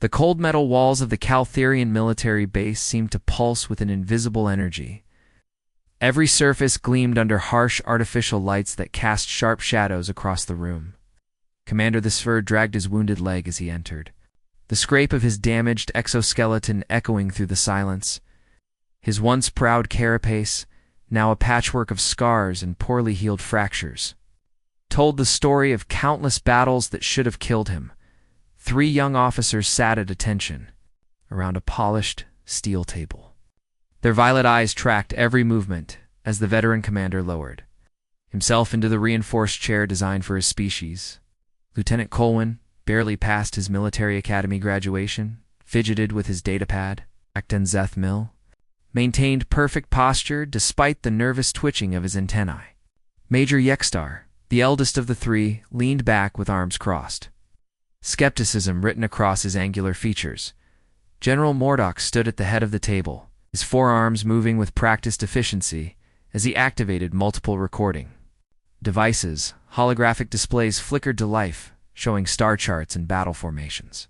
The cold metal walls of the Caltherian military base seemed to pulse with an invisible energy. Every surface gleamed under harsh artificial lights that cast sharp shadows across the room. Commander the Sphere dragged his wounded leg as he entered, the scrape of his damaged exoskeleton echoing through the silence. His once proud carapace, now a patchwork of scars and poorly healed fractures, told the story of countless battles that should have killed him. 3 young officers sat at attention, around a polished steel table. Their violet eyes tracked every movement as the veteran commander lowered himself into the reinforced chair designed for his species. Lieutenant Colwyn, barely past his military academy graduation, fidgeted with his datapad. Captain Zethmil maintained perfect posture despite the nervous twitching of his antennae. Major Yextar, the eldest of the 3, leaned back with arms crossed, skepticism written across his angular features. General Mordock stood at the head of the table, his forearms moving with practiced efficiency as he activated multiple recording devices. Holographic displays flickered to life, showing star charts and battle formations.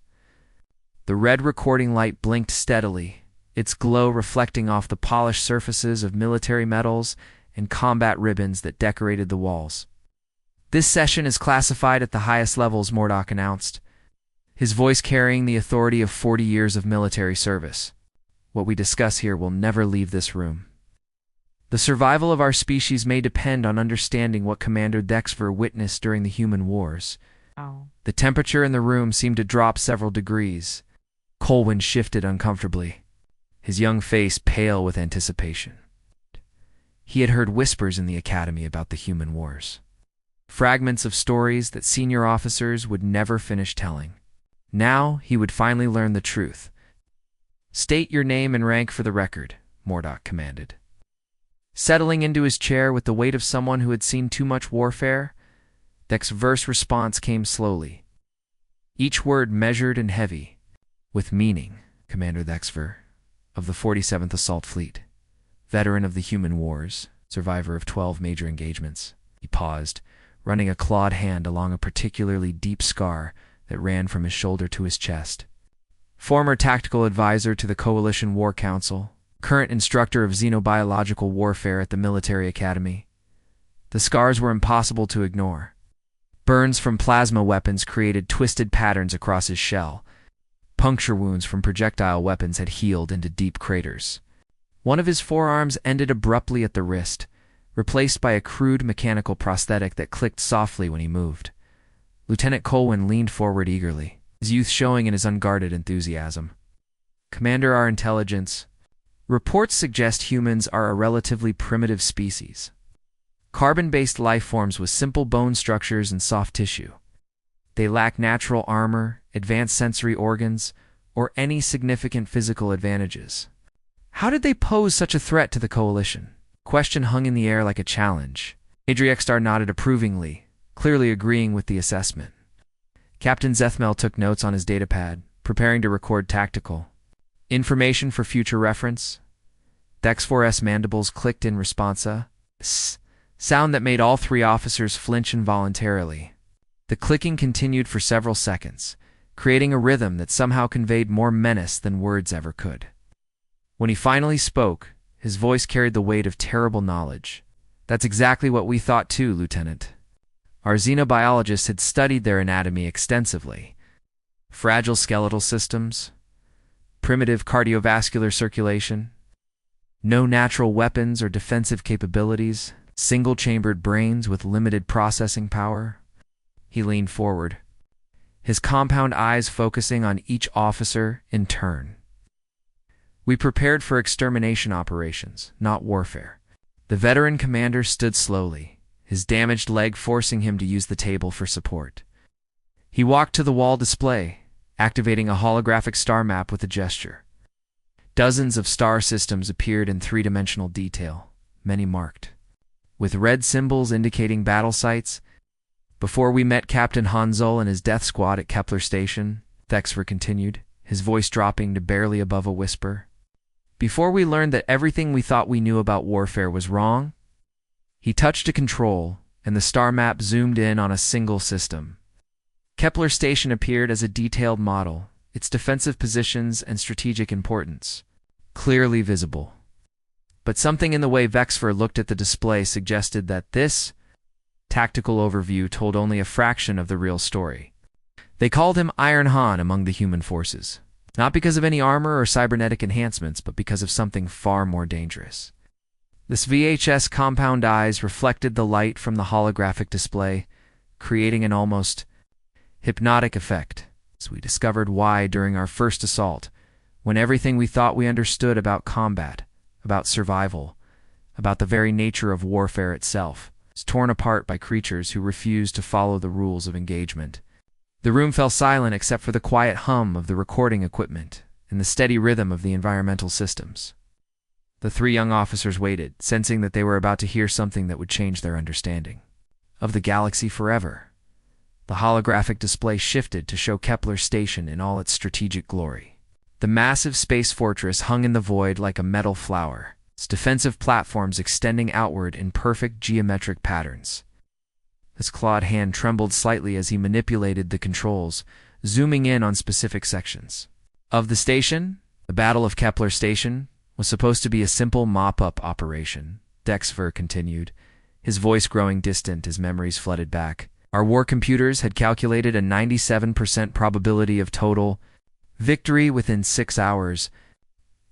The red recording light blinked steadily, its glow reflecting off the polished surfaces of military medals and combat ribbons that decorated the walls. "This session is classified at the highest levels," Mordock announced, his voice carrying the authority of 40 years of military service. "What we discuss here will never leave this room. The survival of our species may depend on understanding what Commander Dexver witnessed during the human wars." The temperature in the room seemed to drop several degrees. Colwyn shifted uncomfortably, his young face pale with anticipation. He had heard whispers in the academy about the human wars, fragments of stories that senior officers would never finish telling. Now he would finally learn the truth. "State your name and rank for the record," Mordock commanded. Settling into his chair with the weight of someone who had seen too much warfare, Dexver's response came slowly, each word measured and heavy with meaning. "Commander Dexver, of the 47th Assault Fleet, veteran of the human wars, survivor of 12 major engagements." He paused, running a clawed hand along a particularly deep scar that ran from his shoulder to his chest. "Former tactical advisor to the Coalition War Council, current instructor of xenobiological warfare at the military academy." The scars were impossible to ignore. Burns from plasma weapons created twisted patterns across his shell. Puncture wounds from projectile weapons had healed into deep craters. One of his forearms ended abruptly at the wrist, replaced by a crude mechanical prosthetic that clicked softly when he moved. Lieutenant Colwyn leaned forward eagerly, his youth showing in his unguarded enthusiasm. "Commander, our intelligence reports suggest humans are a relatively primitive species. Carbon-based life forms with simple bone structures and soft tissue. They lack natural armor, advanced sensory organs, or any significant physical advantages. How did they pose such a threat to the Coalition?" Question hung in the air like a challenge. Major Yextar nodded approvingly, clearly agreeing with the assessment. Captain Zethmel took notes on his datapad, preparing to record tactical information for future reference. Dex4's mandibles clicked in responsa, sound that made all 3 officers flinch involuntarily. The clicking continued for several seconds, creating a rhythm that somehow conveyed more menace than words ever could. When he finally spoke, his voice carried the weight of terrible knowledge. "That's exactly what we thought too, Lieutenant. Our xenobiologists had studied their anatomy extensively. Fragile skeletal systems, primitive cardiovascular circulation, no natural weapons or defensive capabilities, single-chambered brains with limited processing power." He leaned forward, his compound eyes focusing on each officer in turn. "We prepared for extermination operations, not warfare." The veteran commander stood slowly, his damaged leg forcing him to use the table for support. He walked to the wall display, activating a holographic star map with a gesture. Dozens of star systems appeared in 3-dimensional detail, many marked, with red symbols indicating battle sites. "Before we met Captain Hanzol and his death squad at Kepler Station," Thexver continued, his voice dropping to barely above a whisper, "before we learned that everything we thought we knew about warfare was wrong." He touched a control, and the star map zoomed in on a single system. Kepler Station appeared as a detailed model, its defensive positions and strategic importance clearly visible. But something in the way Vexfer looked at the display suggested that this tactical overview told only a fraction of the real story. They called him Iron Han among the human forces, not because of any armor or cybernetic enhancements, but because of something far more dangerous. This VHS compound eyes reflected the light from the holographic display, creating an almost hypnotic effect. So we discovered why during our first assault, when everything we thought we understood about combat, about survival, about the very nature of warfare itself, was torn apart by creatures who refused to follow the rules of engagement. The room fell silent except for the quiet hum of the recording equipment and the steady rhythm of the environmental systems. The three young officers waited, sensing that they were about to hear something that would change their understanding of the galaxy forever. The holographic display shifted to show Kepler's station in all its strategic glory. The massive space fortress hung in the void like a metal flower, its defensive platforms extending outward in perfect geometric patterns. His clawed hand trembled slightly as he manipulated the controls, zooming in on specific sections of the station. The Battle of Kepler Station was supposed to be a simple mop-up operation, Dexfer continued, his voice growing distant as memories flooded back. Our war computers had calculated a 97% probability of total victory within 6 hours.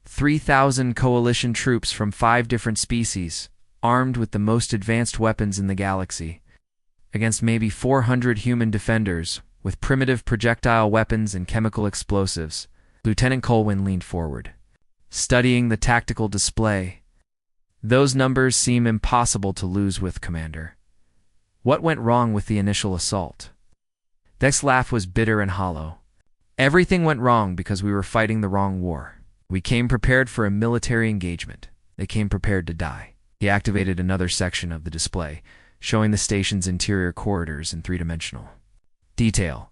3,000 coalition troops from 5 different species, armed with the most advanced weapons in the galaxy, against maybe 400 human defenders with primitive projectile weapons and chemical explosives. Lieutenant Colwyn leaned forward, studying the tactical display. Those numbers seem impossible to lose with, Commander. What went wrong with the initial assault? Dex's laugh was bitter and hollow. Everything went wrong because we were fighting the wrong war. We came prepared for a military engagement. They came prepared to die. He activated another section of the display, showing the station's interior corridors in three-dimensional detail.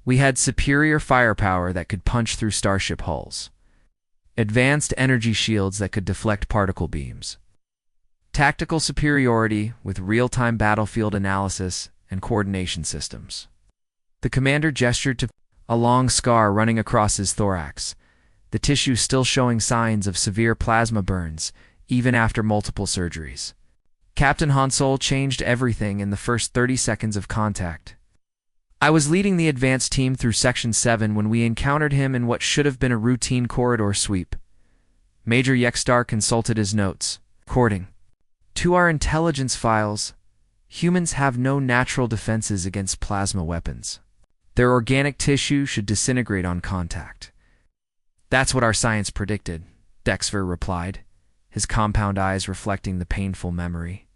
We had superior firepower that could punch through starship hulls, advanced energy shields that could deflect particle beams, tactical superiority with real-time battlefield analysis and coordination systems. The commander gestured to a long scar running across his thorax, the tissue still showing signs of severe plasma burns, even after multiple surgeries. Captain Hansol changed everything in the first 30 seconds of contact. I was leading the advance team through Section 7 when we encountered him in what should have been a routine corridor sweep. Major Yexstar consulted his notes, according to our intelligence files, humans have no natural defenses against plasma weapons. Their organic tissue should disintegrate on contact. That's what our science predicted, Dexver replied, his compound eyes reflecting the painful memory.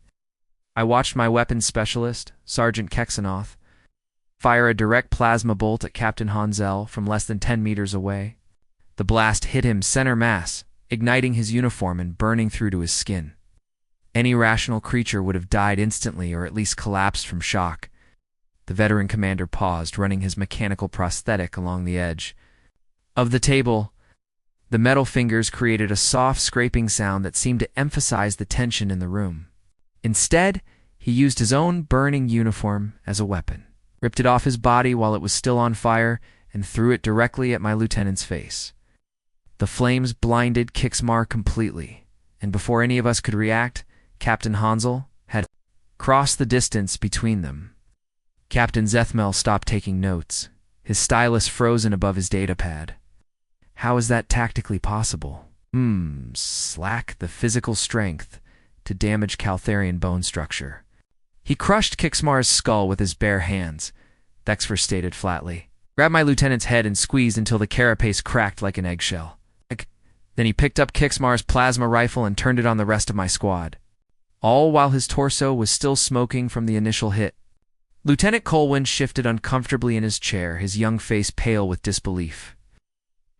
I watched my weapons specialist, Sergeant Kexanoth, fire a direct plasma bolt at Captain Hansel from less than 10 meters away. The blast hit him center mass, igniting his uniform and burning through to his skin. Any rational creature would have died instantly or at least collapsed from shock. The veteran commander paused, running his mechanical prosthetic along the edge of the table. The metal fingers created a soft scraping sound that seemed to emphasize the tension in the room. Instead, he used his own burning uniform as a weapon, ripped it off his body while it was still on fire, and threw it directly at my lieutenant's face. The flames blinded Kixmar completely, and before any of us could react, Captain Hansel had crossed the distance between them. Captain Zethmel stopped taking notes, his stylus frozen above his datapad. How is that tactically possible? Slack the physical strength to damage Caltharian bone structure. He crushed Kixmar's skull with his bare hands, Dexfer stated flatly. Grabbed my lieutenant's head and squeezed until the carapace cracked like an eggshell. Then he picked up Kixmar's plasma rifle and turned it on the rest of my squad, all while his torso was still smoking from the initial hit. Lieutenant Colwyn shifted uncomfortably in his chair, his young face pale with disbelief.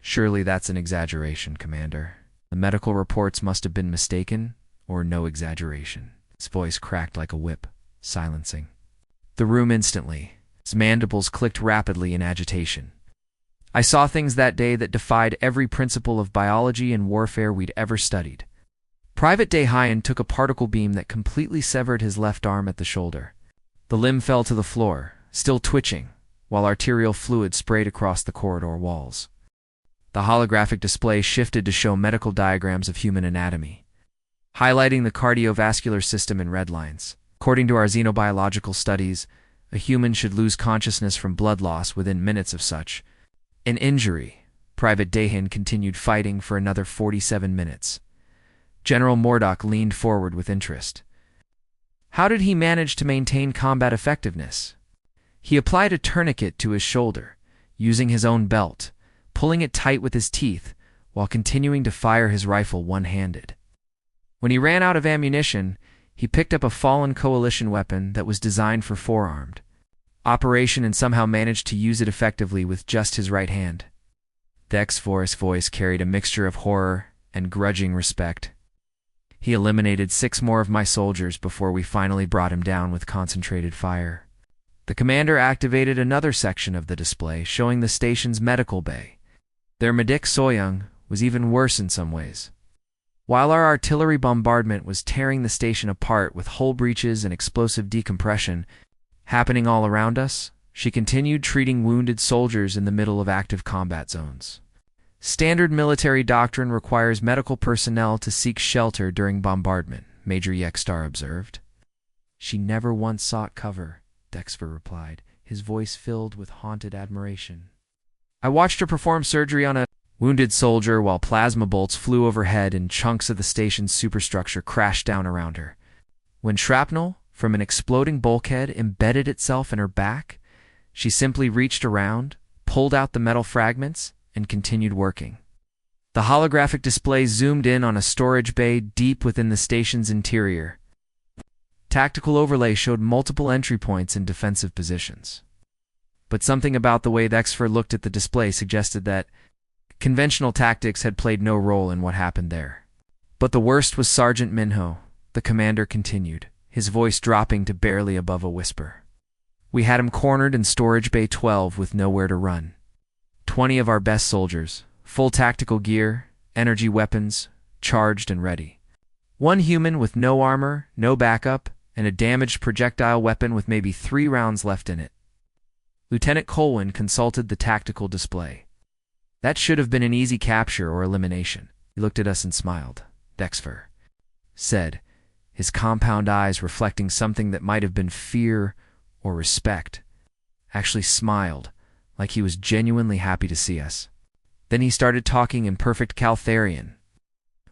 Surely that's an exaggeration, Commander. The medical reports must have been mistaken, or no exaggeration. His voice cracked like a whip, silencing the room instantly. His mandibles clicked rapidly in agitation. I saw things that day that defied every principle of biology and warfare we'd ever studied. Private Dehayan took a particle beam that completely severed his left arm at the shoulder. The limb fell to the floor, still twitching, while arterial fluid sprayed across the corridor walls. The holographic display shifted to show medical diagrams of human anatomy, highlighting the cardiovascular system in red lines. According to our xenobiological studies, a human should lose consciousness from blood loss within minutes of such an injury. Private Dahan continued fighting for another 47 minutes. General Mordock leaned forward with interest. How did he manage to maintain combat effectiveness? He applied a tourniquet to his shoulder, using his own belt, pulling it tight with his teeth, while continuing to fire his rifle one-handed. When he ran out of ammunition, he picked up a fallen coalition weapon that was designed for forearmed operation and somehow managed to use it effectively with just his right hand. Dexvor's voice carried a mixture of horror and grudging respect. He eliminated 6 more of my soldiers before we finally brought him down with concentrated fire. The commander activated another section of the display, showing the station's medical bay. Their Medic Soyoung was even worse in some ways. While our artillery bombardment was tearing the station apart with hull breaches and explosive decompression happening all around us, she continued treating wounded soldiers in the middle of active combat zones. Standard military doctrine requires medical personnel to seek shelter during bombardment, Major Yekstar observed. She never once sought cover, Dexver replied, his voice filled with haunted admiration. I watched her perform surgery on a wounded soldier while plasma bolts flew overhead and chunks of the station's superstructure crashed down around her. When shrapnel from an exploding bulkhead embedded itself in her back, she simply reached around, pulled out the metal fragments, and continued working. The holographic display zoomed in on a storage bay deep within the station's interior. Tactical overlay showed multiple entry points in defensive positions. But something about the way Dexfer looked at the display suggested that conventional tactics had played no role in what happened there. But the worst was Sergeant Minho, the commander continued, his voice dropping to barely above a whisper. We had him cornered in Storage Bay 12 with nowhere to run. 20 of our best soldiers, full tactical gear, energy weapons, charged and ready. 1 human with no armor, no backup, and a damaged projectile weapon with maybe 3 rounds left in it. Lieutenant Colwyn consulted the tactical display. That should have been an easy capture or elimination. He looked at us and smiled. Dexfer said, his compound eyes reflecting something that might have been fear or respect. Actually smiled, like he was genuinely happy to see us. Then he started talking in perfect Caltharian,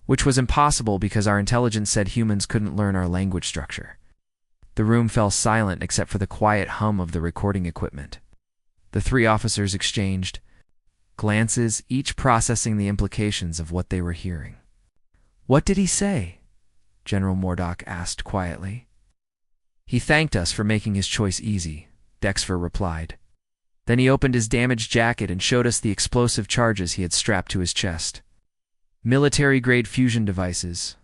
which was impossible because our intelligence said humans couldn't learn our language structure. The room fell silent except for the quiet hum of the recording equipment. The 3 officers exchanged glances, each processing the implications of what they were hearing. What did he say? General Mordock asked quietly. He thanked us for making his choice easy, Dexfer replied. Then he opened his damaged jacket and showed us the explosive charges he had strapped to his chest. Military-grade fusion devices,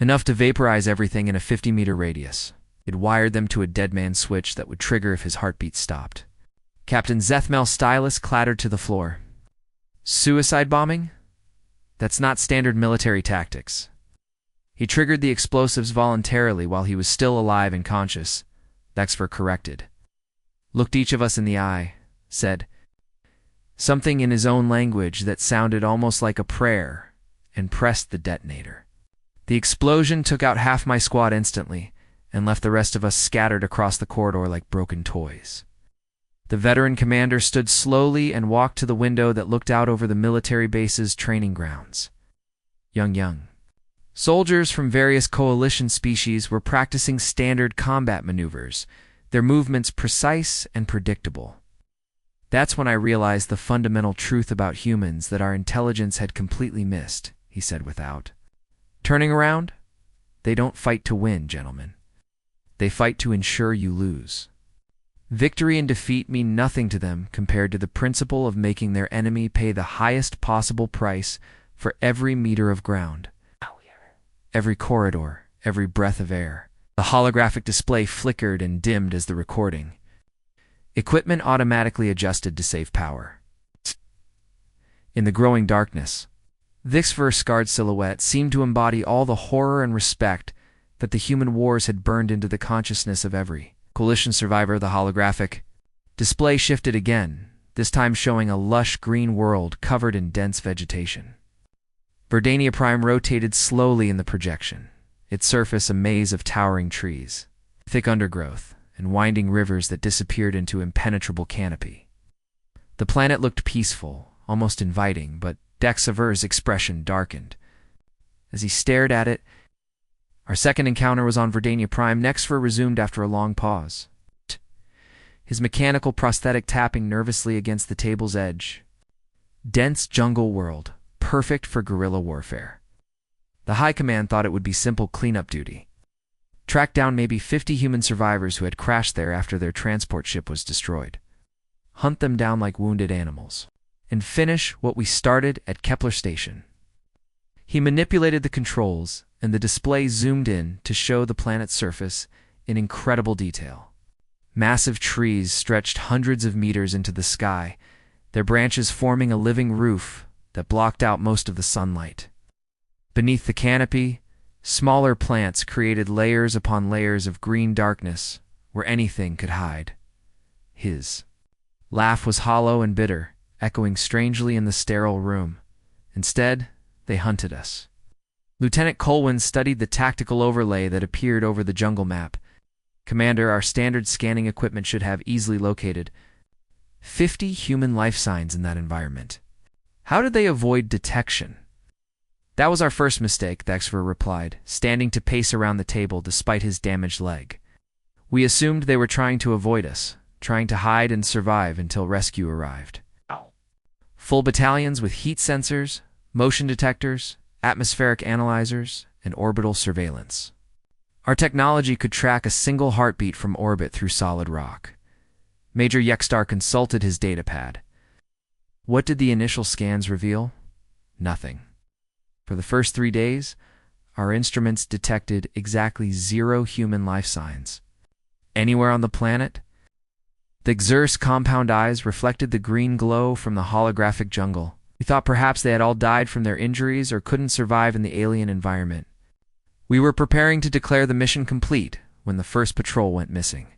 enough to vaporize everything in a 50-meter radius. It wired them to a dead man's switch that would trigger if his heartbeat stopped. Captain Zethmel's stylus clattered to the floor. Suicide bombing? That's not standard military tactics. He triggered the explosives voluntarily while he was still alive and conscious, Dexfer corrected. Looked each of us in the eye, said something in his own language that sounded almost like a prayer, and pressed the detonator. The explosion took out half my squad instantly, and left the rest of us scattered across the corridor like broken toys. The veteran commander stood slowly and walked to the window that looked out over the military base's training grounds. Young. Soldiers from various coalition species were practicing standard combat maneuvers, their movements precise and predictable. That's when I realized the fundamental truth about humans that our intelligence had completely missed, he said without turning around. They don't fight to win, gentlemen. They fight to ensure you lose. Victory and defeat mean nothing to them compared to the principle of making their enemy pay the highest possible price for every meter of ground, every corridor, every breath of air. The holographic display flickered and dimmed as the recording. Equipment automatically adjusted to save power. In the growing darkness, Dexver's scarred silhouette seemed to embody all the horror and respect that the human wars had burned into the consciousness of every coalition survivor. The holographic Display shifted again, this time showing a lush green world covered in dense vegetation. Verdania Prime rotated slowly in the projection, its surface a maze of towering trees, thick undergrowth, and winding rivers that disappeared into impenetrable canopy. The planet looked peaceful, almost inviting, but Dexaver's expression darkened. As he stared at it, our second encounter was on Verdania Prime. Nexfer resumed after a long pause, his mechanical prosthetic tapping nervously against the table's edge. Dense jungle world, perfect for guerrilla warfare. The High Command thought it would be simple cleanup duty. Track down maybe 50 human survivors who had crashed there after their transport ship was destroyed. Hunt them down like wounded animals. And finish what we started at Kepler Station. He manipulated the controls, and the display zoomed in to show the planet's surface in incredible detail. Massive trees stretched hundreds of meters into the sky, their branches forming a living roof that blocked out most of the sunlight. Beneath the canopy, smaller plants created layers upon layers of green darkness where anything could hide. His laugh was hollow and bitter, echoing strangely in the sterile room. Instead, they hunted us. Lieutenant Colwyn studied the tactical overlay that appeared over the jungle map. Commander, our standard scanning equipment should have easily located 50 human life signs in that environment. How did they avoid detection? That was our first mistake, Dexter replied, standing to pace around the table despite his damaged leg. We assumed they were trying to avoid us, trying to hide and survive until rescue arrived. Full battalions with heat sensors, motion detectors, atmospheric analyzers, and orbital surveillance. Our technology could track a single heartbeat from orbit through solid rock. Major Yexstar consulted his datapad. What did the initial scans reveal? Nothing. For the first 3 days, our instruments detected exactly 0 human life signs. Anywhere on the planet? The Xer's compound eyes reflected the green glow from the holographic jungle. We thought perhaps they had all died from their injuries or couldn't survive in the alien environment. We were preparing to declare the mission complete when the first patrol went missing.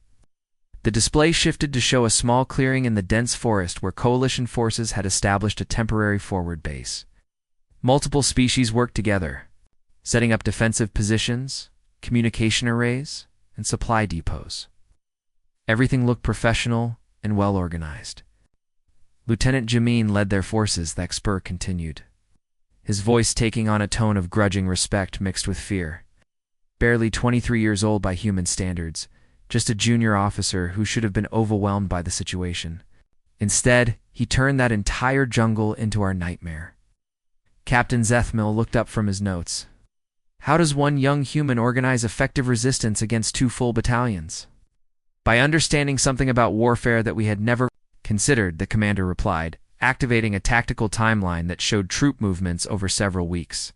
The display shifted to show a small clearing in the dense forest where coalition forces had established a temporary forward base. Multiple species worked together, setting up defensive positions, communication arrays, and supply depots. Everything looked professional and well organized. Lieutenant Jameen led their forces, the expert continued, his voice taking on a tone of grudging respect mixed with fear. Barely 23 years old by human standards, just a junior officer who should have been overwhelmed by the situation. Instead, he turned that entire jungle into our nightmare. Captain Zethmil looked up from his notes. How does one young human organize effective resistance against 2 full battalions? By understanding something about warfare that we had never considered, the commander replied, activating a tactical timeline that showed troop movements over several weeks.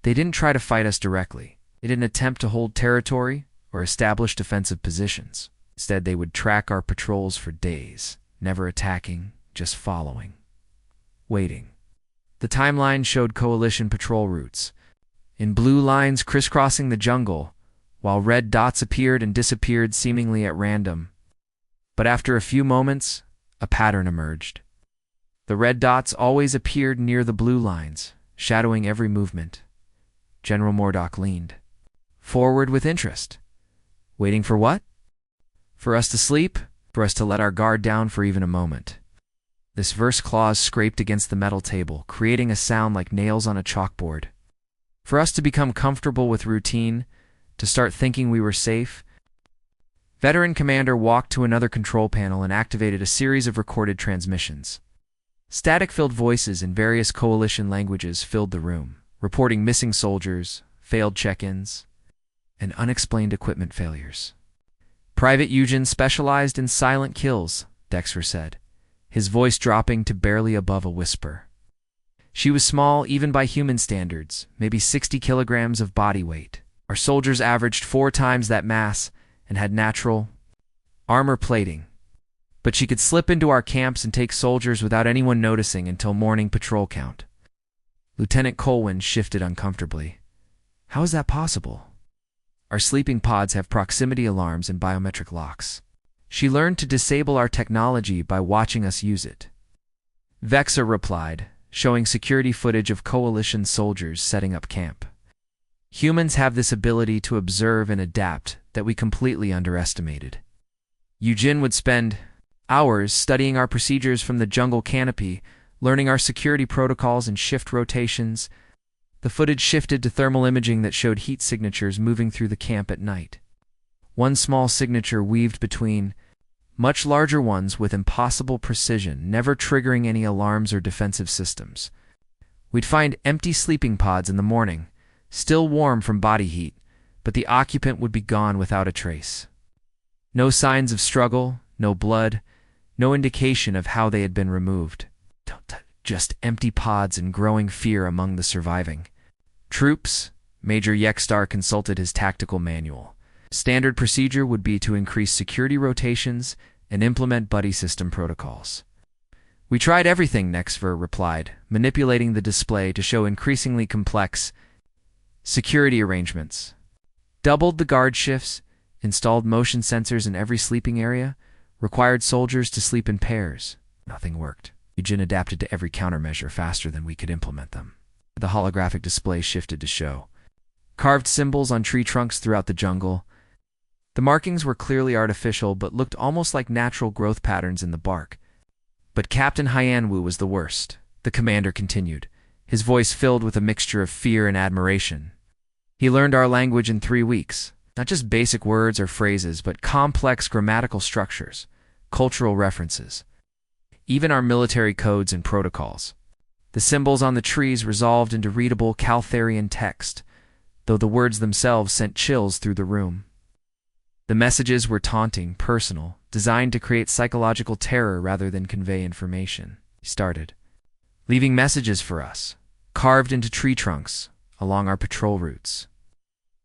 They didn't try to fight us directly. They didn't attempt to hold territory or establish defensive positions. Instead, they would track our patrols for days, never attacking, just following. Waiting. The timeline showed coalition patrol routes, in blue lines crisscrossing the jungle, while red dots appeared and disappeared seemingly at random. But after a few moments, a pattern emerged. The red dots always appeared near the blue lines, shadowing every movement. General Mordock leaned forward with interest. Waiting for what? For us to sleep? For us to let our guard down for even a moment. This verse clause scraped against the metal table, creating a sound like nails on a chalkboard. For us to become comfortable with routine, to start thinking we were safe. Veteran Commander walked to another control panel and activated a series of recorded transmissions. Static-filled voices in various coalition languages filled the room, reporting missing soldiers, failed check-ins, and unexplained equipment failures. Private Eugen specialized in silent kills, Dexter said, his voice dropping to barely above a whisper. She was small even by human standards, maybe 60 kilograms of body weight. Our soldiers averaged 4 times that mass and had natural armor plating. But she could slip into our camps and take soldiers without anyone noticing until morning patrol count. Lieutenant Colwyn shifted uncomfortably. How is that possible? Our sleeping pods have proximity alarms and biometric locks. She learned to disable our technology by watching us use it. Vexa replied, showing security footage of Coalition soldiers setting up camp. Humans have this ability to observe and adapt that we completely underestimated. Yujin would spend hours studying our procedures from the jungle canopy, learning our security protocols and shift rotations. The footage shifted to thermal imaging that showed heat signatures moving through the camp at night. One small signature weaved between much larger ones with impossible precision, never triggering any alarms or defensive systems. We'd find empty sleeping pods in the morning, still warm from body heat, but the occupant would be gone without a trace. No signs of struggle, no blood, no indication of how they had been removed. Just empty pods and growing fear among the surviving troops. Major Yekstar consulted his tactical manual. Standard procedure would be to increase security rotations and implement buddy system protocols. We tried everything, Nexver replied, manipulating the display to show increasingly complex security arrangements. Doubled the guard shifts, installed motion sensors in every sleeping area, required soldiers to sleep in pairs. Nothing worked. Yujin adapted to every countermeasure faster than we could implement them. The holographic display shifted to show carved symbols on tree trunks throughout the jungle. The markings were clearly artificial but looked almost like natural growth patterns in the bark. But Captain Hyanwu was the worst, the commander continued, his voice filled with a mixture of fear and admiration. He learned our language in 3 weeks, not just basic words or phrases, but complex grammatical structures, cultural references, even our military codes and protocols. The symbols on the trees resolved into readable Caltharian text, though the words themselves sent chills through the room. The messages were taunting, personal, designed to create psychological terror rather than convey information. He started, leaving messages for us, carved into tree trunks, along our patrol routes.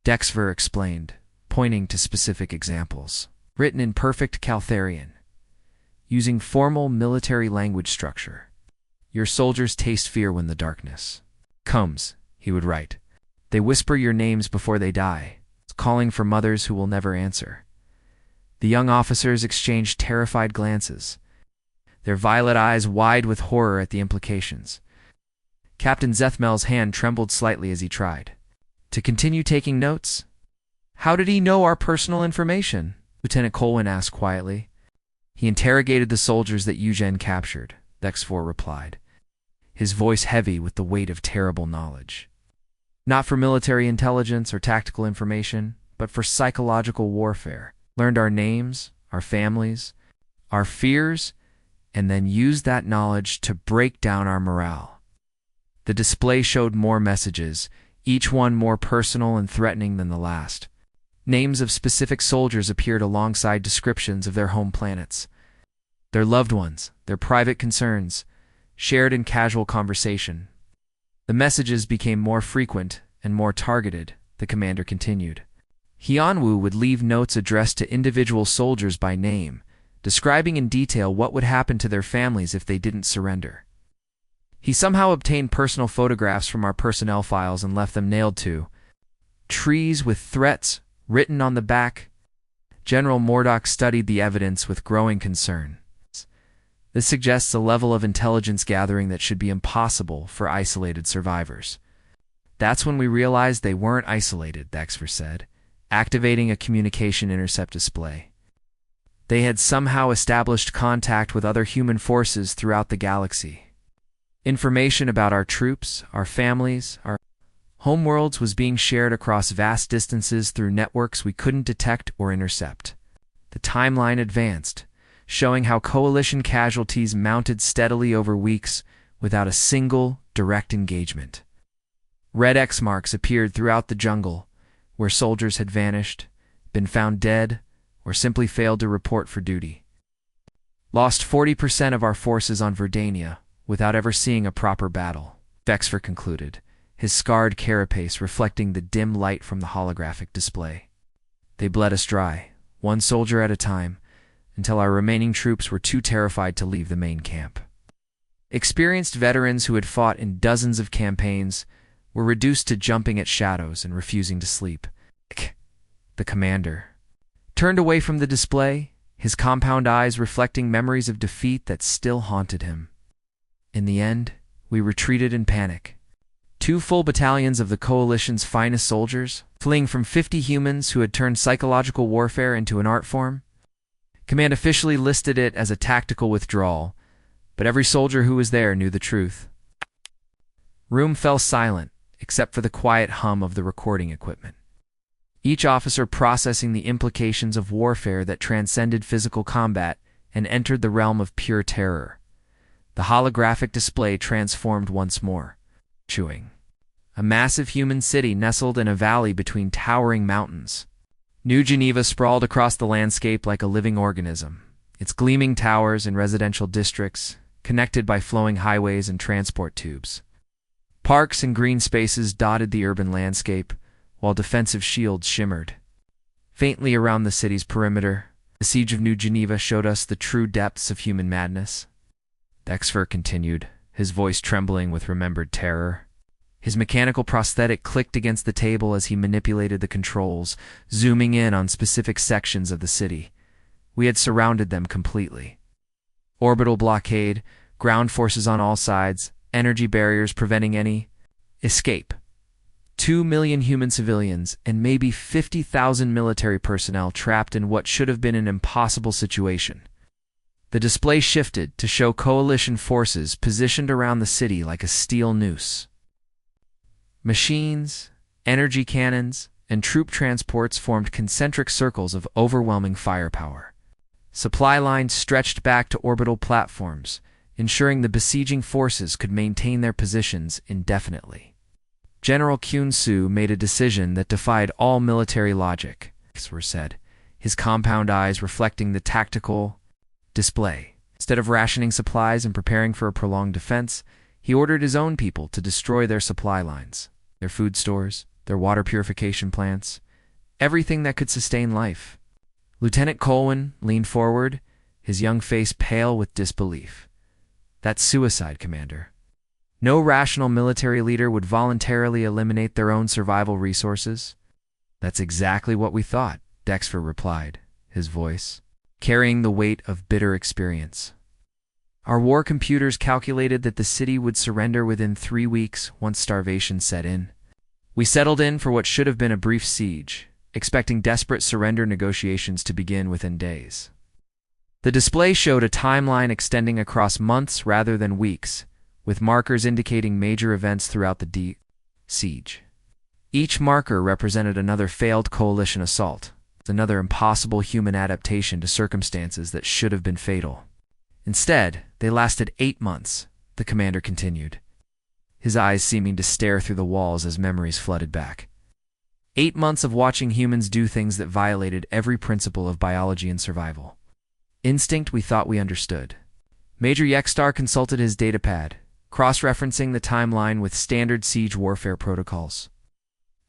Dexver explained, pointing to specific examples, written in perfect Caltharian, using formal military language structure. Your soldiers taste fear when the darkness comes, he would write. They whisper your names before they die, calling for mothers who will never answer. The young officers exchanged terrified glances, their violet eyes wide with horror at the implications. Captain Zethmel's hand trembled slightly as he tried to continue taking notes. How did he know our personal information? Lieutenant Colwyn asked quietly. He interrogated the soldiers that Eugen captured, Dexfor replied, his voice heavy with the weight of terrible knowledge. Not for military intelligence or tactical information, but for psychological warfare. Learned our names, our families, our fears, and then used that knowledge to break down our morale. The display showed more messages, each one more personal and threatening than the last. Names of specific soldiers appeared alongside descriptions of their home planets, their loved ones, their private concerns, shared in casual conversation. The messages became more frequent and more targeted, the commander continued. Hyanwu would leave notes addressed to individual soldiers by name, describing in detail what would happen to their families if they didn't surrender. He somehow obtained personal photographs from our personnel files and left them nailed to trees with threats written on the back. General Mordock studied the evidence with growing concern. This suggests a level of intelligence gathering that should be impossible for isolated survivors. That's when we realized they weren't isolated, Dexver said, activating a communication intercept display. They had somehow established contact with other human forces throughout the galaxy. Information about our troops, our families, our homeworlds was being shared across vast distances through networks we couldn't detect or intercept. The timeline advanced, showing how coalition casualties mounted steadily over weeks without a single direct engagement. Red X marks appeared throughout the jungle, where soldiers had vanished, been found dead, or simply failed to report for duty. Lost 40% of our forces on Verdania without ever seeing a proper battle, Dexver concluded, his scarred carapace reflecting the dim light from the holographic display. They bled us dry, one soldier at a time, until our remaining troops were too terrified to leave the main camp. Experienced veterans who had fought in dozens of campaigns were reduced to jumping at shadows and refusing to sleep. The commander turned away from the display, his compound eyes reflecting memories of defeat that still haunted him. In the end, we retreated in panic. 2 full battalions of the Coalition's finest soldiers, fleeing from 50 humans who had turned psychological warfare into an art form. Command officially listed it as a tactical withdrawal, but every soldier who was there knew the truth. Room fell silent, except for the quiet hum of the recording equipment. Each officer processing the implications of warfare that transcended physical combat and entered the realm of pure terror. The holographic display transformed once more. Chewing. A massive human city nestled in a valley between towering mountains. New Geneva sprawled across the landscape like a living organism, its gleaming towers and residential districts, connected by flowing highways and transport tubes. Parks and green spaces dotted the urban landscape, while defensive shields shimmered. Faintly around the city's perimeter, the siege of New Geneva showed us the true depths of human madness. Dexfer continued, his voice trembling with remembered terror. His mechanical prosthetic clicked against the table as he manipulated the controls, zooming in on specific sections of the city. We had surrounded them completely. Orbital blockade, ground forces on all sides, energy barriers preventing any escape. 2 million human civilians and maybe 50,000 military personnel trapped in what should have been an impossible situation. The display shifted to show Coalition forces positioned around the city like a steel noose. Machines, energy cannons, and troop transports formed concentric circles of overwhelming firepower. Supply lines stretched back to orbital platforms, ensuring the besieging forces could maintain their positions indefinitely. General Kyun-soo made a decision that defied all military logic, were said, his compound eyes reflecting the tactical display. Instead of rationing supplies and preparing for a prolonged defense, he ordered his own people to destroy their supply lines, their food stores, their water purification plants, everything that could sustain life. Lieutenant Colwyn leaned forward, his young face pale with disbelief. That's suicide, Commander. No rational military leader would voluntarily eliminate their own survival resources. That's exactly what we thought, Dexter replied, his voice carrying the weight of bitter experience. Our war computers calculated that the city would surrender within 3 weeks once starvation set in. We settled in for what should have been a brief siege, expecting desperate surrender negotiations to begin within days. The display showed a timeline extending across months rather than weeks, with markers indicating major events throughout the siege. Each marker represented another failed Coalition assault, another impossible human adaptation to circumstances that should have been fatal. Instead, they lasted 8 months, the commander continued, his eyes seeming to stare through the walls as memories flooded back. 8 months of watching humans do things that violated every principle of biology and survival. Instinct we thought we understood. Major Yexstar consulted his datapad, cross-referencing the timeline with standard siege warfare protocols.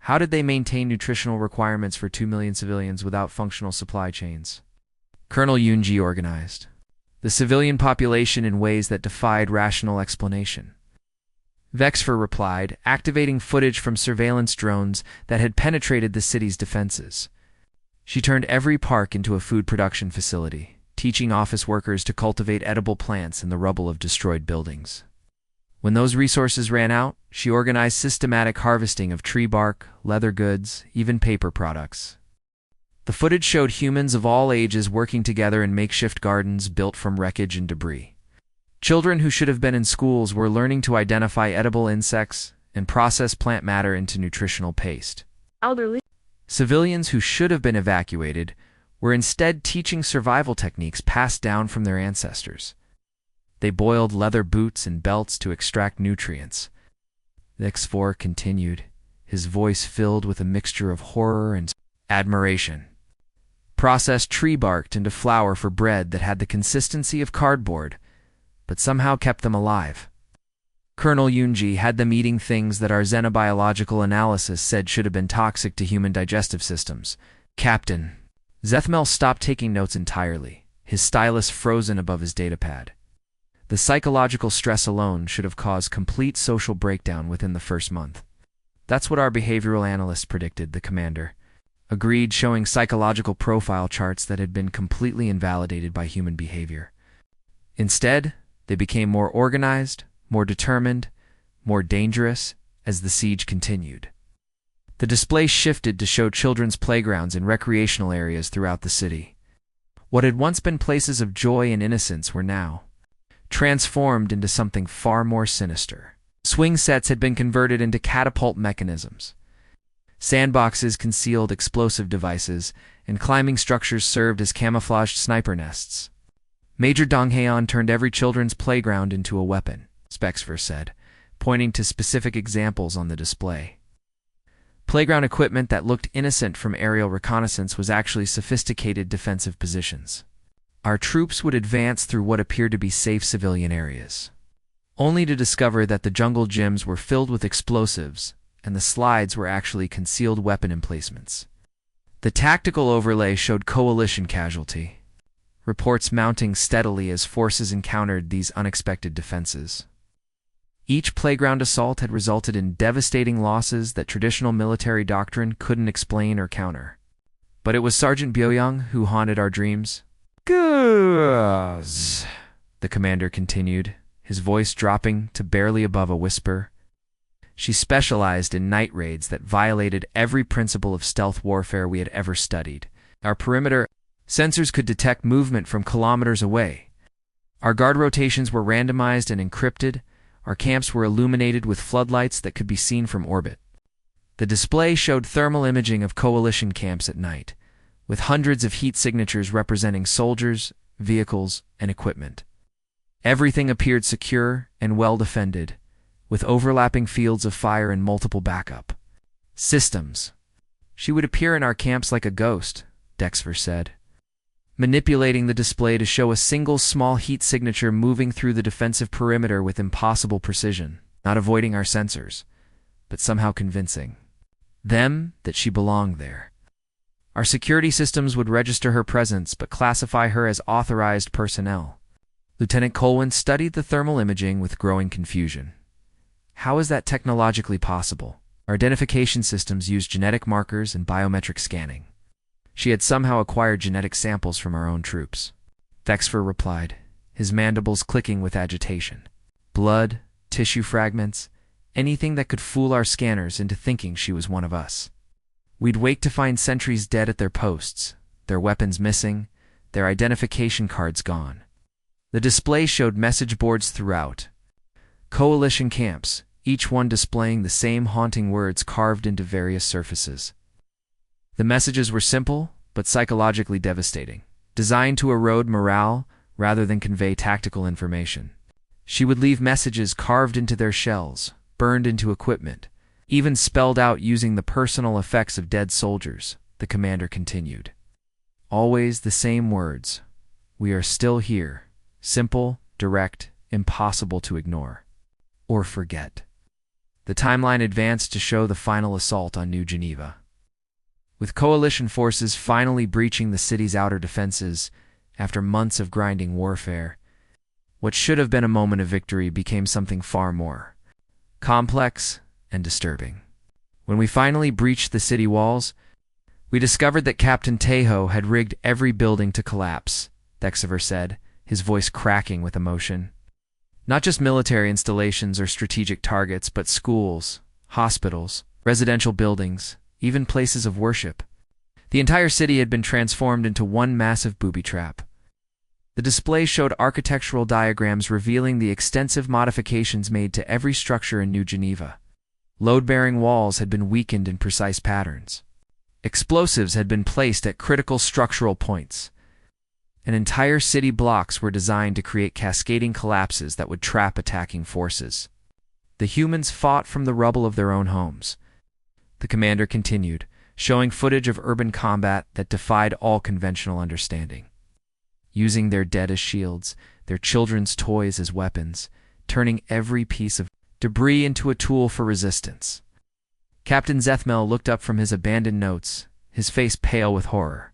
How did they maintain nutritional requirements for 2 million civilians without functional supply chains? Colonel Yoonji organized the civilian population in ways that defied rational explanation. Vexfer replied, activating footage from surveillance drones that had penetrated the city's defenses. She turned every park into a food production facility, teaching office workers to cultivate edible plants in the rubble of destroyed buildings. When those resources ran out, she organized systematic harvesting of tree bark, leather goods, even paper products. The footage showed humans of all ages working together in makeshift gardens built from wreckage and debris. Children who should have been in schools were learning to identify edible insects and process plant matter into nutritional paste. Elderly Civilians who should have been evacuated were instead teaching survival techniques passed down from their ancestors. They boiled leather boots and belts to extract nutrients. The X4 continued, his voice filled with a mixture of horror and admiration. Processed tree bark into flour for bread that had the consistency of cardboard, but somehow kept them alive. Colonel Yoonji had them eating things that our xenobiological analysis said should have been toxic to human digestive systems. Captain. Zethmel stopped taking notes entirely, his stylus frozen above his datapad. The psychological stress alone should have caused complete social breakdown within the first month. That's what our behavioral analysts predicted, the commander agreed, showing psychological profile charts that had been completely invalidated by human behavior. Instead, they became more organized, more determined, more dangerous as the siege continued. The display shifted to show children's playgrounds and recreational areas throughout the city. What had once been places of joy and innocence were now transformed into something far more sinister. Swing sets had been converted into catapult mechanisms. Sandboxes concealed explosive devices, and climbing structures served as camouflaged sniper nests. Major Donghaeon turned every children's playground into a weapon, Spexfer said, pointing to specific examples on the display. Playground equipment that looked innocent from aerial reconnaissance was actually sophisticated defensive positions. Our troops would advance through what appeared to be safe civilian areas, only to discover that the jungle gyms were filled with explosives and the slides were actually concealed weapon emplacements. The tactical overlay showed coalition casualty, reports mounting steadily as forces encountered these unexpected defenses. Each playground assault had resulted in devastating losses that traditional military doctrine couldn't explain or counter. But it was Sergeant Byoyoung who haunted our dreams. "Guz," the commander continued, his voice dropping to barely above a whisper. She specialized in night raids that violated every principle of stealth warfare we had ever studied. Our perimeter sensors could detect movement from kilometers away. Our guard rotations were randomized and encrypted. Our camps were illuminated with floodlights that could be seen from orbit. The display showed thermal imaging of coalition camps at night, with hundreds of heat signatures representing soldiers, vehicles, and equipment. Everything appeared secure and well defended, with overlapping fields of fire and multiple backup systems. She would appear in our camps like a ghost, Dexfer said, manipulating the display to show a single small heat signature moving through the defensive perimeter with impossible precision, not avoiding our sensors, but somehow convincing them that she belonged there. Our security systems would register her presence but classify her as authorized personnel. Lieutenant Colwyn studied the thermal imaging with growing confusion. How is that technologically possible? Our identification systems use genetic markers and biometric scanning. She had somehow acquired genetic samples from our own troops. Dexfer replied, his mandibles clicking with agitation. Blood, tissue fragments, anything that could fool our scanners into thinking she was one of us. We'd wake to find sentries dead at their posts, their weapons missing, their identification cards gone. The display showed message boards throughout. Coalition camps, each one displaying the same haunting words carved into various surfaces. The messages were simple, but psychologically devastating, designed to erode morale rather than convey tactical information. She would leave messages carved into their shells, burned into equipment, even spelled out using the personal effects of dead soldiers, the commander continued. Always the same words. We are still here. Simple, direct, impossible to ignore. Or forget. The timeline advanced to show the final assault on New Geneva. With coalition forces finally breaching the city's outer defenses after months of grinding warfare, what should have been a moment of victory became something far more complex and disturbing. When we finally breached the city walls, we discovered that Captain Tejo had rigged every building to collapse, Dexver said, his voice cracking with emotion. Not just military installations or strategic targets, but schools, hospitals, residential buildings, even places of worship. The entire city had been transformed into one massive booby trap. The display showed architectural diagrams revealing the extensive modifications made to every structure in New Geneva. Load-bearing walls had been weakened in precise patterns. Explosives had been placed at critical structural points. And entire city blocks were designed to create cascading collapses that would trap attacking forces. The humans fought from the rubble of their own homes. The commander continued, showing footage of urban combat that defied all conventional understanding. Using their dead as shields, their children's toys as weapons, turning every piece of debris into a tool for resistance. Captain Zethmel looked up from his abandoned notes, his face pale with horror.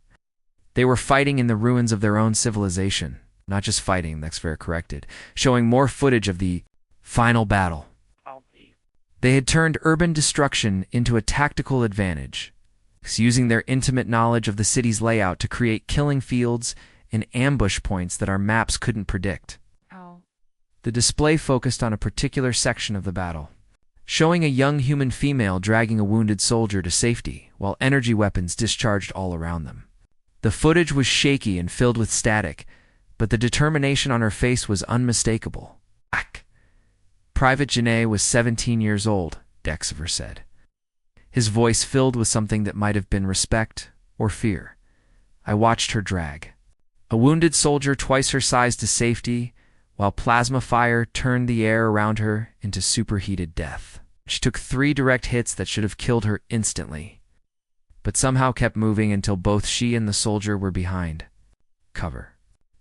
They were fighting in the ruins of their own civilization, not just fighting, Nexver corrected, showing more footage of the final battle. They had turned urban destruction into a tactical advantage, using their intimate knowledge of the city's layout to create killing fields and ambush points that our maps couldn't predict. Ow. The display focused on a particular section of the battle, showing a young human female dragging a wounded soldier to safety while energy weapons discharged all around them. The footage was shaky and filled with static, but the determination on her face was unmistakable. Private Janae was 17 years old, Dexver said, his voice filled with something that might have been respect or fear. I watched her drag a wounded soldier twice her size to safety, while plasma fire turned the air around her into superheated death. She took 3 direct hits that should have killed her instantly, but somehow kept moving until both she and the soldier were behind cover.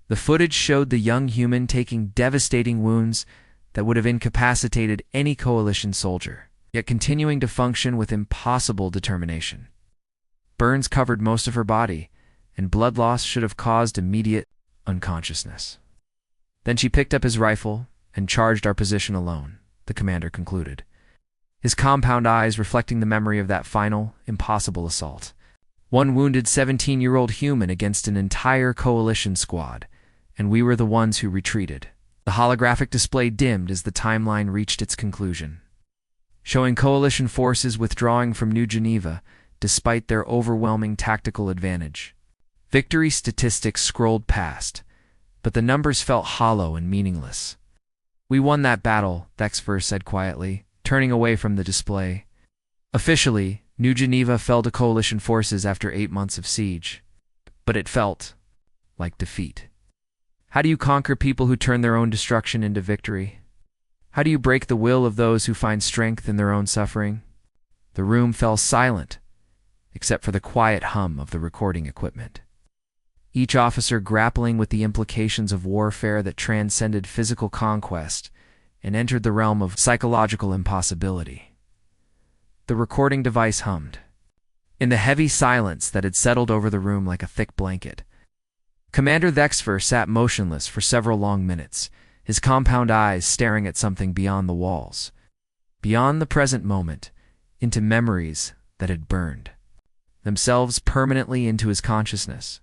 The footage showed the young human taking devastating wounds that would have incapacitated any coalition soldier, yet continuing to function with impossible determination. Burns covered most of her body, and blood loss should have caused immediate unconsciousness. Then she picked up his rifle and charged our position alone, the commander concluded, his compound eyes reflecting the memory of that final, impossible assault. One wounded 17-year-old human against an entire coalition squad, and we were the ones who retreated. The holographic display dimmed as the timeline reached its conclusion, showing coalition forces withdrawing from New Geneva despite their overwhelming tactical advantage. Victory statistics scrolled past, but the numbers felt hollow and meaningless. We won that battle, Dexver said quietly, turning away from the display. Officially, New Geneva fell to coalition forces after 8 months of siege, but it felt like defeat. How do you conquer people who turn their own destruction into victory? How do you break the will of those who find strength in their own suffering? The room fell silent, except for the quiet hum of the recording equipment. Each officer grappling with the implications of warfare that transcended physical conquest and entered the realm of psychological impossibility. The recording device hummed. In the heavy silence that had settled over the room like a thick blanket, Commander Dexver sat motionless for several long minutes, his compound eyes staring at something beyond the walls, beyond the present moment, into memories that had burned themselves permanently into his consciousness.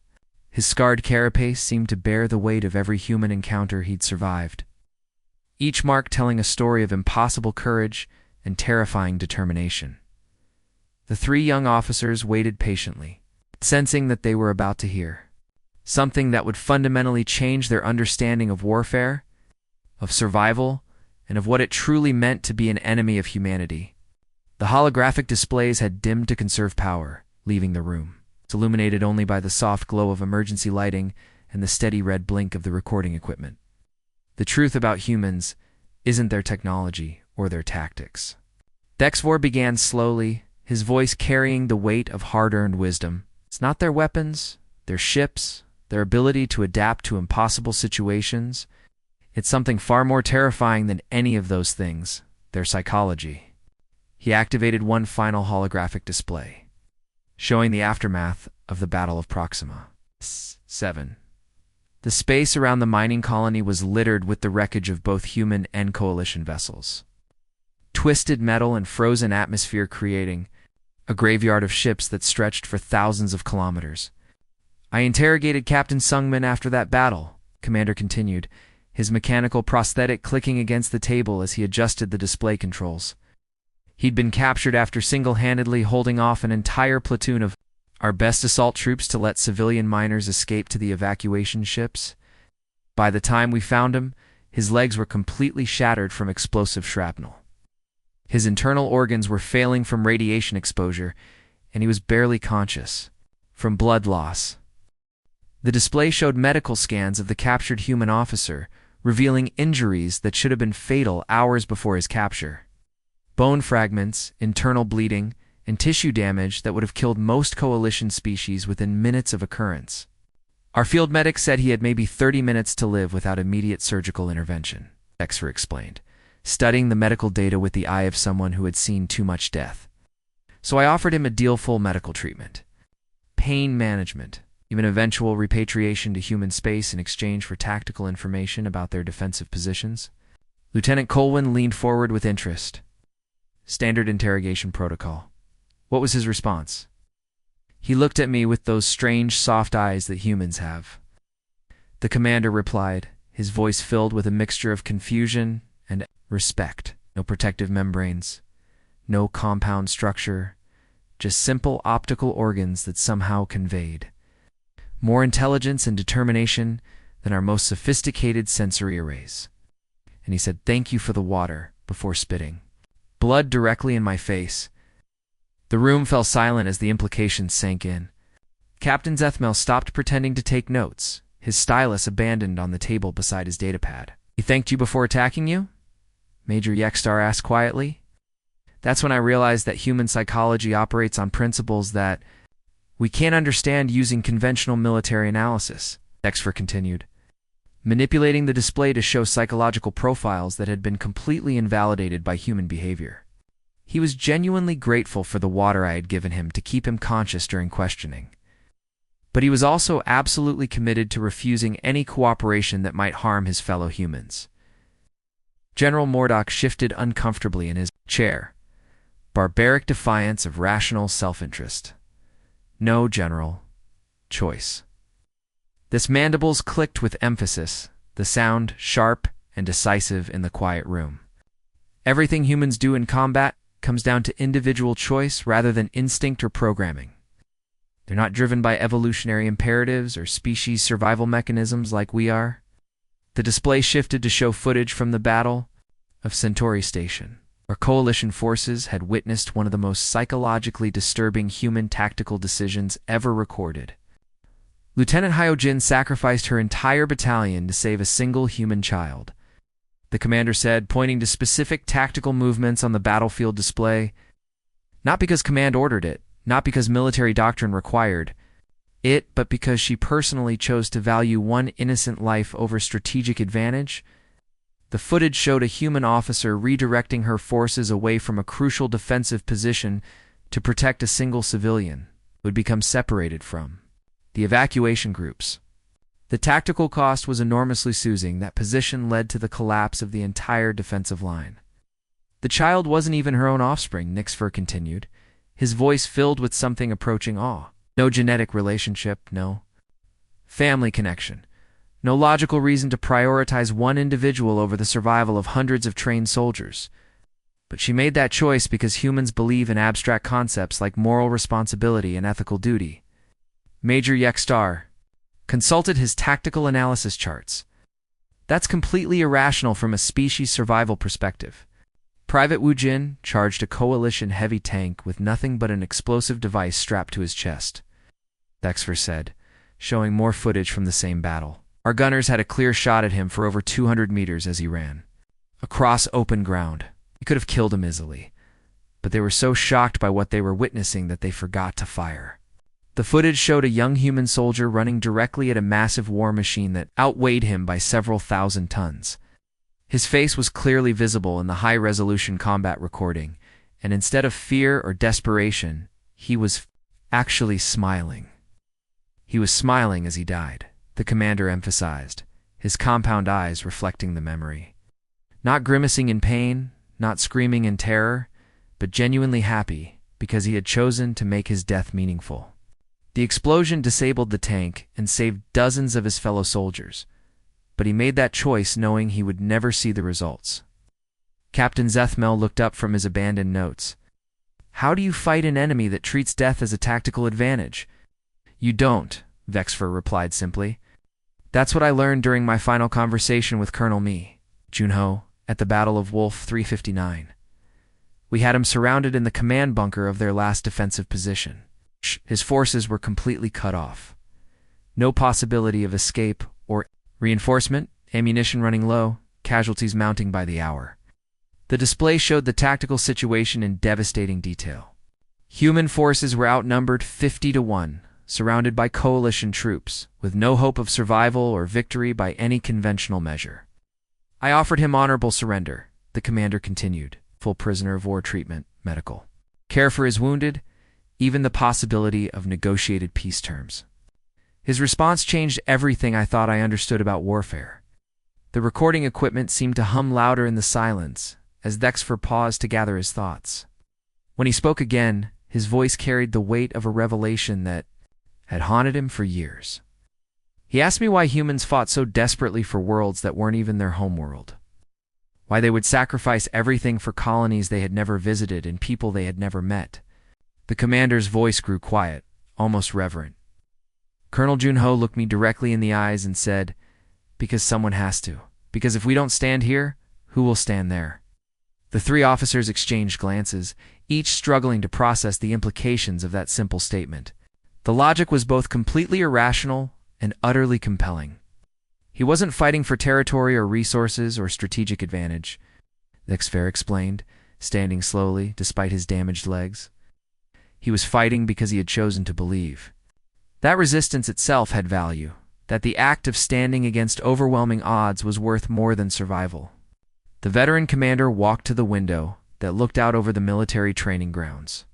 His scarred carapace seemed to bear the weight of every human encounter he'd survived, each mark telling a story of impossible courage and terrifying determination. The 3 young officers waited patiently, sensing that they were about to hear something that would fundamentally change their understanding of warfare, of survival, and of what it truly meant to be an enemy of humanity. The holographic displays had dimmed to conserve power, leaving the room, illuminated only by the soft glow of emergency lighting and the steady red blink of the recording equipment. The truth about humans isn't their technology or their tactics. Dexver began slowly, his voice carrying the weight of hard-earned wisdom. It's not their weapons, their ships, their ability to adapt to impossible situations. It's something far more terrifying than any of those things, their psychology. He activated one final holographic display, showing the aftermath of the Battle of Proxima. 7. The space around the mining colony was littered with the wreckage of both human and coalition vessels. Twisted metal and frozen atmosphere creating a graveyard of ships that stretched for thousands of kilometers. I interrogated Captain Sungman after that battle, Commander continued, his mechanical prosthetic clicking against the table as he adjusted the display controls. He'd been captured after single-handedly holding off an entire platoon of our best assault troops to let civilian miners escape to the evacuation ships. By the time we found him, his legs were completely shattered from explosive shrapnel. His internal organs were failing from radiation exposure, and he was barely conscious from blood loss. The display showed medical scans of the captured human officer, revealing injuries that should have been fatal hours before his capture. Bone fragments, internal bleeding, and tissue damage that would have killed most coalition species within minutes of occurrence. Our field medic said he had maybe 30 minutes to live without immediate surgical intervention, Dexver explained, studying the medical data with the eye of someone who had seen too much death. So I offered him a deal full medical treatment, pain management, even eventual repatriation to human space in exchange for tactical information about their defensive positions. Lieutenant Colwyn leaned forward with interest. Standard interrogation protocol. What was his response? He looked at me with those strange, soft eyes that humans have. The commander replied, his voice filled with a mixture of confusion and respect. No protective membranes, no compound structure, just simple optical organs that somehow conveyed more intelligence and determination than our most sophisticated sensory arrays. And he said, "Thank you for the water," before spitting blood directly in my face. The room fell silent as the implications sank in. Captain Zethmel stopped pretending to take notes, his stylus abandoned on the table beside his datapad. "He thanked you before attacking you?" Major Yexstar asked quietly. That's when I realized that human psychology operates on principles that we can't understand using conventional military analysis, Dexfer continued, manipulating the display to show psychological profiles that had been completely invalidated by human behavior. He was genuinely grateful for the water I had given him to keep him conscious during questioning. But he was also absolutely committed to refusing any cooperation that might harm his fellow humans. General Mordock shifted uncomfortably in his chair. Barbaric defiance of rational self-interest. No, General. Choice. His mandibles clicked with emphasis, the sound sharp and decisive in the quiet room. Everything humans do in combat comes down to individual choice rather than instinct or programming. They're not driven by evolutionary imperatives or species survival mechanisms like we are. The display shifted to show footage from the Battle of Centauri Station, where coalition forces had witnessed one of the most psychologically disturbing human tactical decisions ever recorded. Lieutenant Hyojin sacrificed her entire battalion to save a single human child. The commander said, pointing to specific tactical movements on the battlefield display, not because command ordered it, not because military doctrine required it, but because she personally chose to value one innocent life over strategic advantage. The footage showed a human officer redirecting her forces away from a crucial defensive position to protect a single civilian who had become separated from the evacuation groups. The tactical cost was enormously sousing. That position led to the collapse of the entire defensive line. The child wasn't even her own offspring, Nixfer continued, his voice filled with something approaching awe. No genetic relationship, no family connection, no logical reason to prioritize one individual over the survival of hundreds of trained soldiers. But she made that choice because humans believe in abstract concepts like moral responsibility and ethical duty. Major Yexstar consulted his tactical analysis charts. That's completely irrational from a species survival perspective. Private Wu Jin charged a coalition heavy tank with nothing but an explosive device strapped to his chest. Dexfer said, showing more footage from the same battle. Our gunners had a clear shot at him for over 200 meters as he ran. Across open ground. We could have killed him easily. But they were so shocked by what they were witnessing that they forgot to fire. The footage showed a young human soldier running directly at a massive war machine that outweighed him by several thousand tons. His face was clearly visible in the high-resolution combat recording, and instead of fear or desperation, he was actually smiling. He was smiling as he died, the commander emphasized, his compound eyes reflecting the memory. Not grimacing in pain, not screaming in terror, but genuinely happy because he had chosen to make his death meaningful. The explosion disabled the tank and saved dozens of his fellow soldiers, but he made that choice knowing he would never see the results. Captain Zethmel looked up from his abandoned notes. How do you fight an enemy that treats death as a tactical advantage? You don't, Vexfer replied simply. That's what I learned during my final conversation with Colonel Mi, Junho, at the Battle of Wolf 359. We had him surrounded in the command bunker of their last defensive position. His forces were completely cut off. No possibility of escape or reinforcement, ammunition running low, casualties mounting by the hour. The display showed the tactical situation in devastating detail. Human forces were outnumbered 50-1, surrounded by coalition troops, with no hope of survival or victory by any conventional measure. I offered him honorable surrender, the commander continued, full prisoner of war treatment, medical care for his wounded, even the possibility of negotiated peace terms. His response changed everything I thought I understood about warfare. The recording equipment seemed to hum louder in the silence, as Dexfer paused to gather his thoughts. When he spoke again, His voice carried the weight of a revelation that had haunted him for years. He asked me why humans fought so desperately for worlds that weren't even their homeworld. Why they would sacrifice everything for colonies they had never visited and people they had never met. The commander's voice grew quiet, almost reverent. Colonel Junho looked me directly in the eyes and said, "Because someone has to. Because if we don't stand here, who will stand there?" The three officers exchanged glances, each struggling to process the implications of that simple statement. The logic was both completely irrational and utterly compelling. He wasn't fighting for territory or resources or strategic advantage, Dexfer explained, standing slowly despite his damaged legs. He was fighting because he had chosen to believe. That resistance itself had value, that the act of standing against overwhelming odds was worth more than survival. The veteran commander walked to the window that looked out over the military training grounds.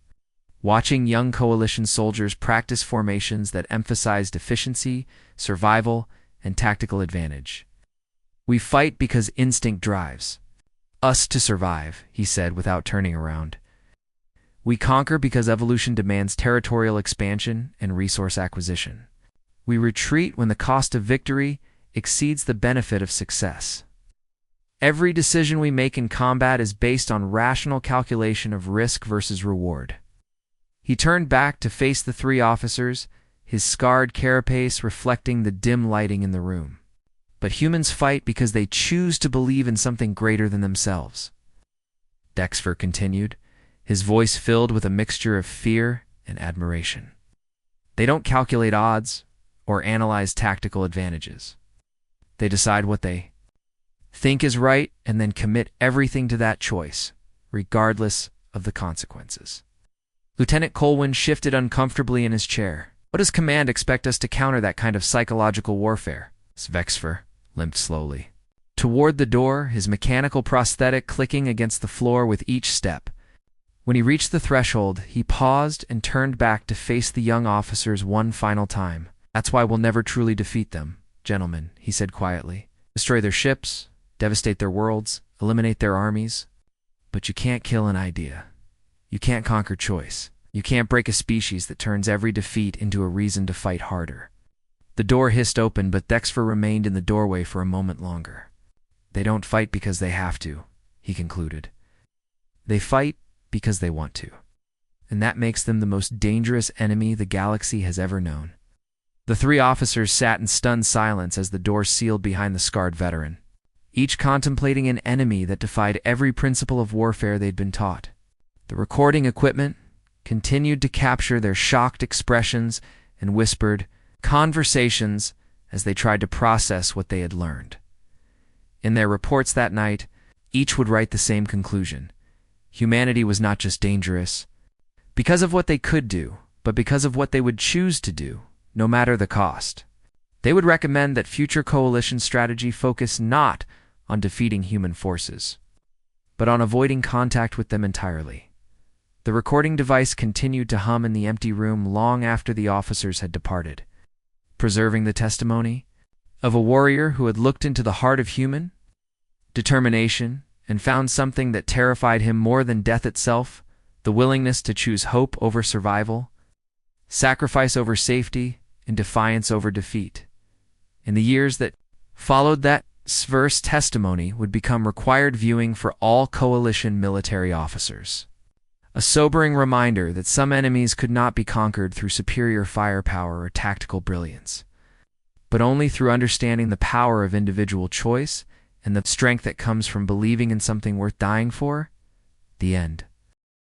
Watching young coalition soldiers practice formations that emphasized efficiency, survival, and tactical advantage. "We fight because instinct drives us to survive," he said without turning around. "We conquer because evolution demands territorial expansion and resource acquisition. We retreat when the cost of victory exceeds the benefit of success. Every decision we make in combat is based on rational calculation of risk versus reward." He turned back to face the three officers, his scarred carapace reflecting the dim lighting in the room. "But humans fight because they choose to believe in something greater than themselves," Dexfer continued, his voice filled with a mixture of fear and admiration. "They don't calculate odds or analyze tactical advantages. They decide what they think is right and then commit everything to that choice, regardless of the consequences." Lieutenant Colwyn shifted uncomfortably in his chair. "What does command expect us to counter that kind of psychological warfare?" Svexfer limped slowly toward the door, his mechanical prosthetic clicking against the floor with each step. When he reached the threshold, he paused and turned back to face the young officers one final time. "That's why we'll never truly defeat them, gentlemen," he said quietly. "Destroy their ships, devastate their worlds, eliminate their armies. But you can't kill an idea. You can't conquer choice. You can't break a species that turns every defeat into a reason to fight harder." The door hissed open, but Dexfer remained in the doorway for a moment longer. "They don't fight because they have to," he concluded. "They fight because they want to. And that makes them the most dangerous enemy the galaxy has ever known." The three officers sat in stunned silence as the door sealed behind the scarred veteran, each contemplating an enemy that defied every principle of warfare they'd been taught. The recording equipment continued to capture their shocked expressions and whispered conversations as they tried to process what they had learned. In their reports that night, each would write the same conclusion. Humanity was not just dangerous because of what they could do, but because of what they would choose to do, no matter the cost. They would recommend that future coalition strategy focus not on defeating human forces, but on avoiding contact with them entirely. The recording device continued to hum in the empty room long after the officers had departed, preserving the testimony of a warrior who had looked into the heart of human determination and found something that terrified him more than death itself: the willingness to choose hope over survival, sacrifice over safety, and defiance over defeat. In the years that followed, that Sver's testimony would become required viewing for all coalition military officers. A sobering reminder that some enemies could not be conquered through superior firepower or tactical brilliance, but only through understanding the power of individual choice and the strength that comes from believing in something worth dying for. The end.